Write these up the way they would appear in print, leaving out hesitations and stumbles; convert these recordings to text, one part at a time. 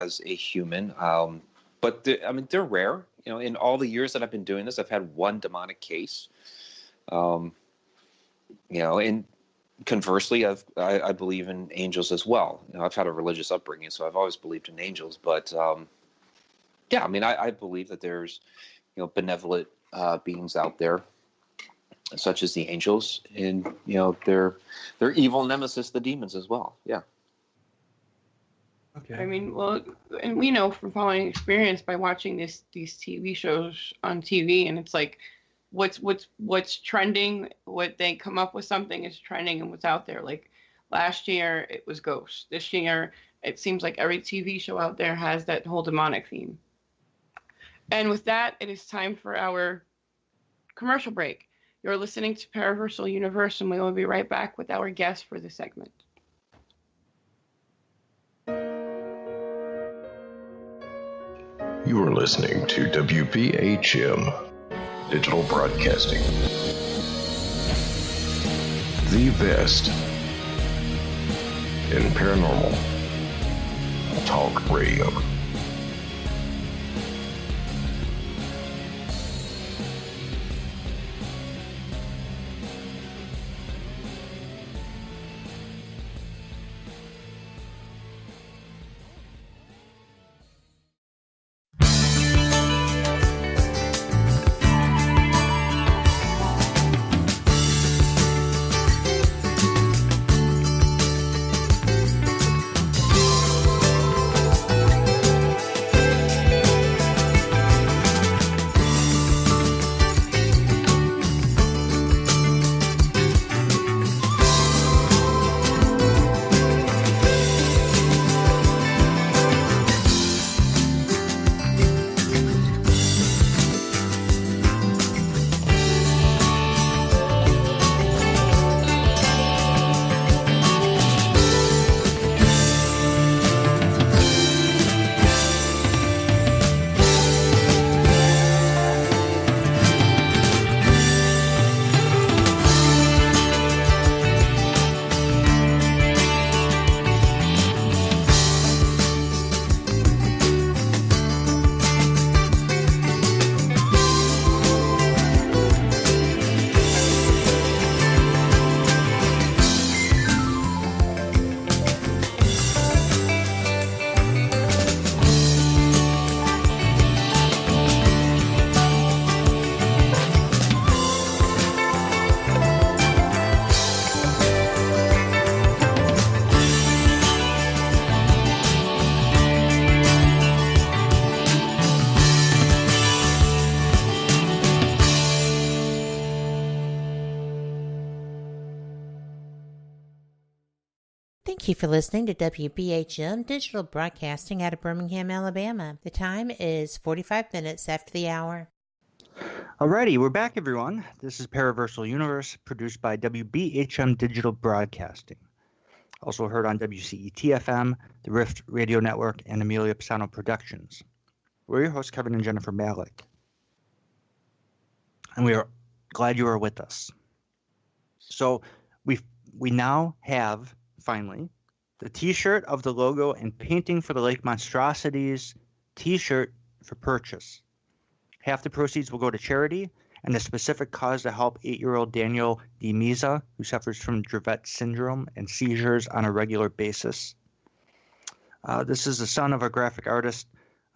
as a human. But they're rare. In all the years that I've been doing this, I've had one demonic case. And conversely, I believe in angels as well. I've had a religious upbringing, so I've always believed in angels. But I believe that there's benevolent beings out there, such as the angels, and their evil nemesis, the demons, as well. Yeah. Okay. I mean, well, and we know from following experience by watching these TV shows on TV, and it's like, what's trending, what they come up with something is trending, and what's out there. Like last year, it was ghosts. This year, it seems like every TV show out there has that whole demonic theme. And with that, it is time for our commercial break. You're listening to Paraversal Universe, and we will be right back with our guest for the segment. You are listening to WPHM Digital Broadcasting, the best in paranormal talk radio. Thank you for listening to WBHM Digital Broadcasting out of Birmingham, Alabama. The time is 45 minutes after the hour. Alrighty, we're back, everyone. This is Paraversal Universe, produced by WBHM Digital Broadcasting. Also heard on WCET-FM, the Rift Radio Network, and Amelia Pisano Productions. We're your hosts, Kevin and Jennifer Malik. And we are glad you are with us. So we now have, finally, the t-shirt of the logo and painting for the Lake Monstrosities t-shirt for purchase. Half the proceeds will go to charity and a specific cause to help 8-year-old Daniel DeMisa, who suffers from Dravet syndrome and seizures on a regular basis. This is the son of a graphic art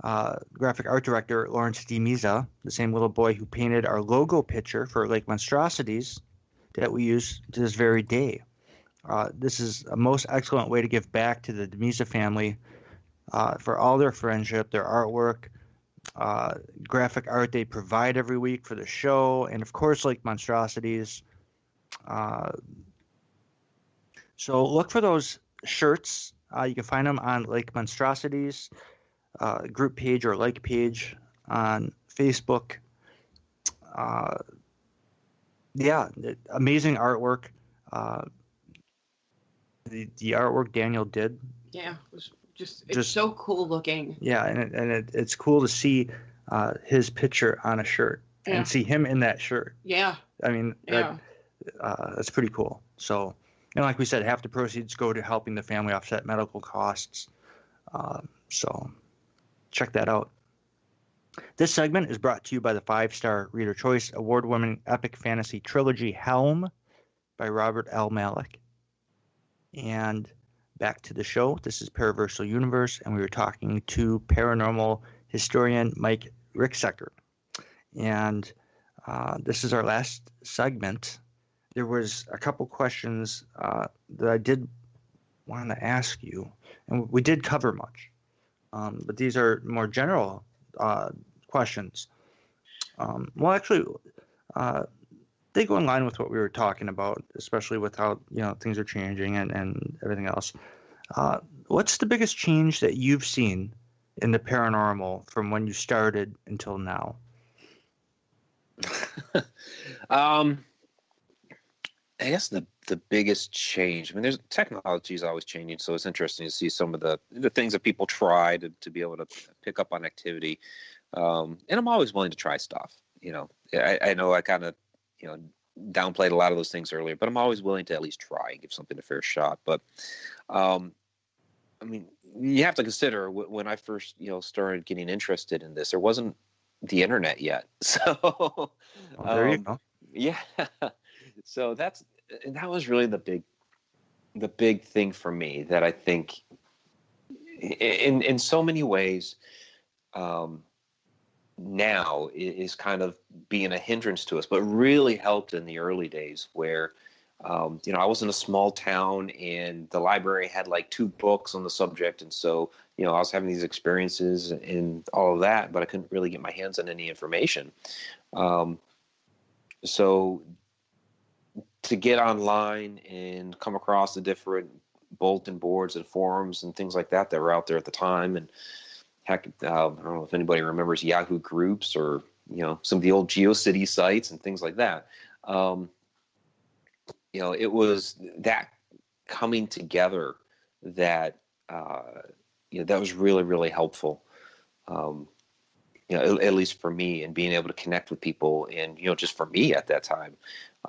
director, Lawrence DeMisa, the same little boy who painted our logo picture for Lake Monstrosities that we use to this very day. This is a most excellent way to give back to the DeMisa family for all their friendship, their artwork, graphic art they provide every week for the show, and of course Lake Monstrosities. So look for those shirts. You can find them on Lake Monstrosities group page or like page on Facebook. Amazing artwork. The artwork Daniel did. Yeah, it was just so cool looking. Yeah, and it's cool to see his picture on a shirt and see him in that shirt. Yeah. I mean, that's pretty cool. So, and like we said, half the proceeds go to helping the family offset medical costs. So check that out. This segment is brought to you by the 5-star Reader Choice Award-winning epic fantasy trilogy Helm by Robert L. Malik. And back to the show. This is Paraversal Universe, and we were talking to paranormal historian Mike Ricksecker. And this is our last segment. There was a couple questions that I did want to ask you, and we did cover much. But these are more general questions. Well, actually, they go in line with what we were talking about, especially with how things are changing and everything else. What's the biggest change that you've seen in the paranormal from when you started until now? I guess the biggest change. I mean, there's technology is always changing, so it's interesting to see some of the things that people try to be able to pick up on activity. And I'm always willing to try stuff. I know I kind of downplayed a lot of those things earlier, but I'm always willing to at least try and give something a fair shot. But I mean, you have to consider when I first started getting interested in this, there wasn't the internet yet. So there you go. Yeah. So that was really the big thing for me, that I think in so many ways now is kind of being a hindrance to us, but really helped in the early days where I was in a small town and the library had like 2 books on the subject, and so I was having these experiences and all of that, but I couldn't really get my hands on any information. So to get online and come across the different bulletin boards and forums and things like that were out there at the time, and heck, I don't know if anybody remembers Yahoo groups or some of the old GeoCity sites and things like that. It was that coming together that that was really, really helpful. At least for me, and being able to connect with people, and just for me at that time.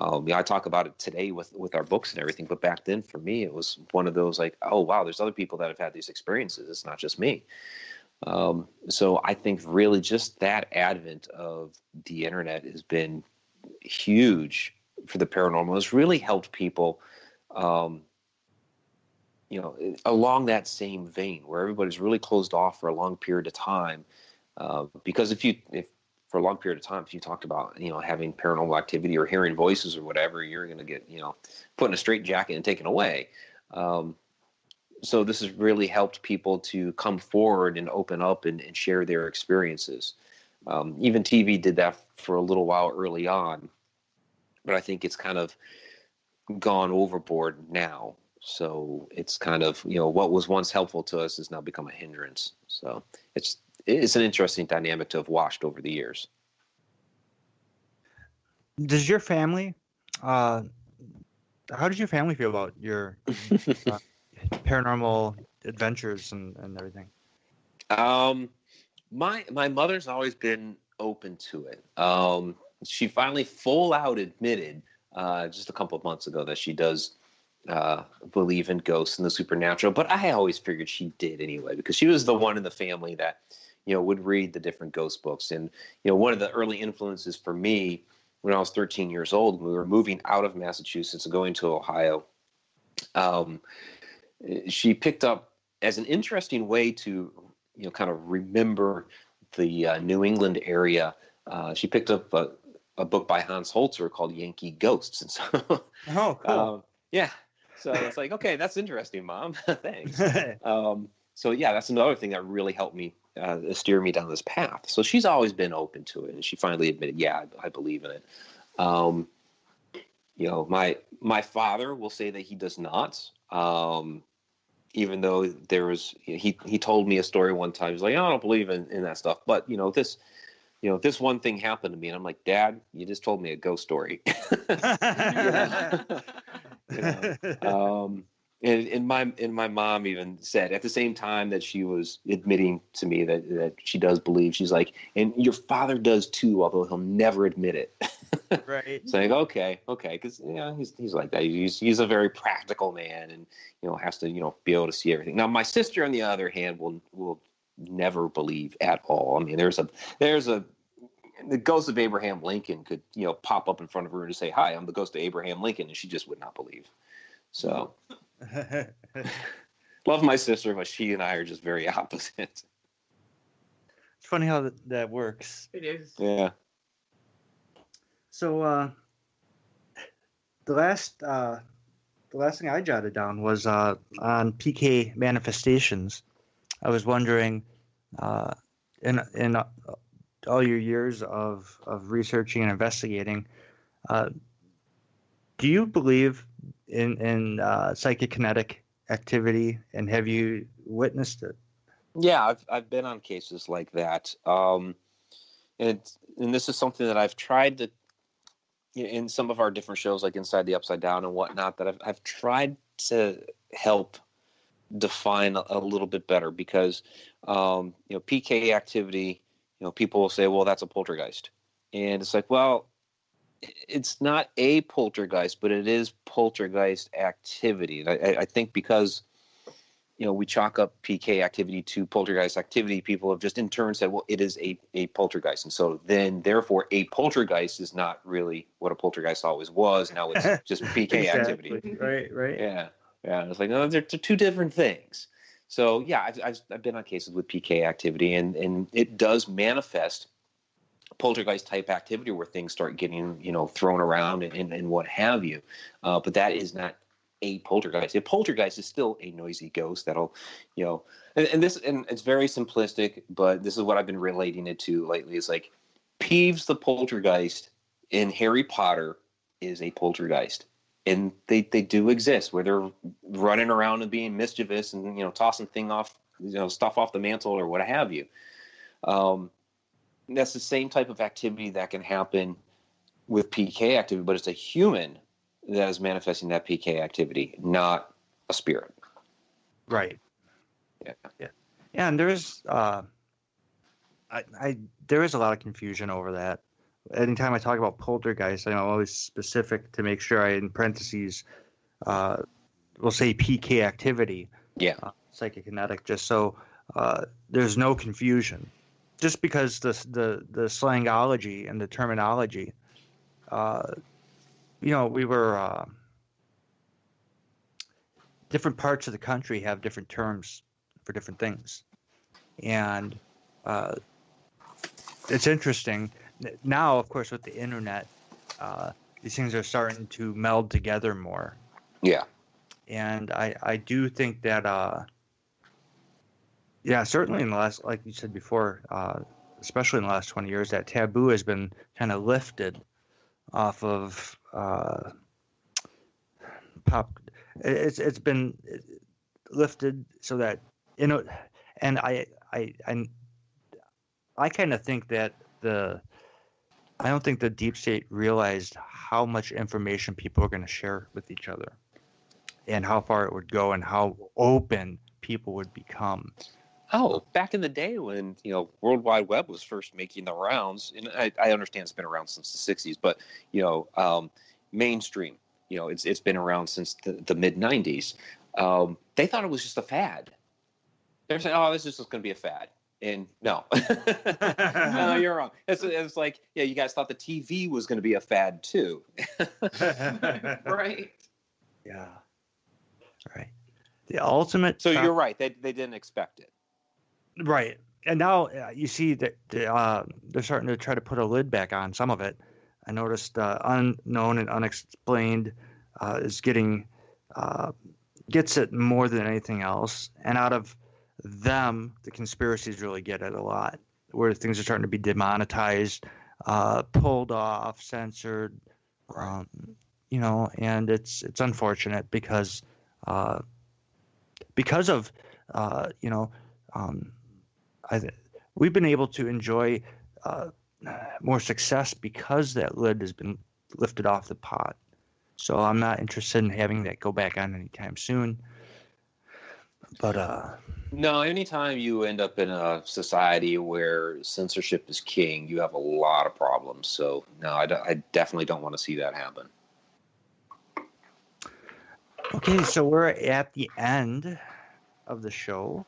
I talk about it today with our books and everything, but back then for me, it was one of those like, oh wow, there's other people that have had these experiences. It's not just me. So I think really just that advent of the internet has been huge for the paranormal. It's really helped people, along that same vein where everybody's really closed off for a long period of time. Because if for a long period of time, if you talked about, having paranormal activity or hearing voices or whatever, you're going to get, put in a straitjacket and taken away. So this has really helped people to come forward and open up and share their experiences. Even TV did that for a little while early on, but I think it's kind of gone overboard now. So it's kind of, what was once helpful to us has now become a hindrance. So it's an interesting dynamic to have watched over the years. Does your family, how did your family feel about your paranormal adventures and everything? My mother's always been open to it. She finally full out admitted just a couple of months ago that she does believe in ghosts and the supernatural, but I always figured she did anyway, because she was the one in the family that would read the different ghost books. And one of the early influences for me when I was 13 years old, we were moving out of Massachusetts and going to Ohio. She picked up as an interesting way to kind of remember the New England area. She picked up a book by Hans Holzer called Yankee Ghosts, and so oh, cool. Yeah. So it's like, okay, that's interesting, Mom. Thanks. So yeah, that's another thing that really helped me steer me down this path. So she's always been open to it, and she finally admitted, yeah, I believe in it. My father will say that he does not. Even though there was, he told me a story one time. He's like, oh, I don't believe in that stuff, but this one thing happened to me, and I'm like, Dad, you just told me a ghost story. And my mom even said at the same time that she was admitting to me that she does believe, she's like, and your father does too, although he'll never admit it. Right. So I go, okay, because he's like that. He's a very practical man, and has to be able to see everything. Now my sister, on the other hand, will never believe at all. I mean, there's a the ghost of Abraham Lincoln could, pop up in front of her and just say, "Hi, I'm the ghost of Abraham Lincoln," and she just would not believe. So, love my sister, but she and I are just very opposite. It's funny how that works. It is. Yeah. So the last thing I jotted down was on PK manifestations. I was wondering, in all your years of researching and investigating, do you believe in psychic kinetic activity, and have you witnessed it? Yeah, I've been on cases like that, and this is something that I've tried to, in some of our different shows, like Inside the Upside Down and whatnot, that I've tried to help define a little bit better, because PK activity, people will say, well, that's a poltergeist, and it's like, well, it's not a poltergeist, but it is poltergeist activity. And I think because we chalk up PK activity to poltergeist activity, people have just in turn said, well, it is a poltergeist. And so then, therefore, a poltergeist is not really what a poltergeist always was. Now it's just PK activity. Right. Yeah. And it's like, no, they're two different things. So, yeah, I've been on cases with PK activity, and it does manifest poltergeist type activity where things start getting, thrown around and what have you. But that is not a poltergeist. A poltergeist is still a noisy ghost that'll, and it's very simplistic, but this is what I've been relating it to lately. It's like Peeves the poltergeist in Harry Potter is a poltergeist. And they do exist, where they're running around and being mischievous and, tossing stuff off the mantle or what have you. That's the same type of activity that can happen with PK activity, but it's a human that is manifesting that PK activity, not a spirit. Right. Yeah. And there is there is a lot of confusion over that. Anytime I talk about poltergeist, I'm always specific to make sure I, in parentheses, will say PK activity. Yeah. Psychic kinetic, just so there's no confusion. Just because the slangology and the terminology, we were different parts of the country have different terms for different things, and it's interesting now. Of course, with the internet, these things are starting to meld together more. Yeah, and I do think that. Yeah, certainly in the last, like you said before, especially in the last 20 years, that taboo has been kind of lifted off of pop. It's been lifted so that, and I kind of think that I don't think the deep state realized how much information people are going to share with each other, and how far it would go, and how open people would become. Oh, back in the day when, World Wide Web was first making the rounds, and I understand it's been around since the 60s, but, mainstream, it's been around since the mid-90s. They thought it was just a fad. They're saying, oh, this is just going to be a fad. And no. No, you're wrong. It's like, yeah, you guys thought the TV was going to be a fad too. Right. Yeah. Right. The ultimate. So you're right. They didn't expect it. Right. And now you see that they're starting to try to put a lid back on some of it. I noticed unknown and unexplained is gets it more than anything else. And out of them, the conspiracies really get it a lot, where things are starting to be demonetized, pulled off, censored, and it's unfortunate because of we've been able to enjoy more success because that lid has been lifted off the pot. So I'm not interested in having that go back on anytime soon. But no, anytime you end up in a society where censorship is king, you have a lot of problems. So no, I definitely don't want to see that happen. Okay, so we're at the end of the show.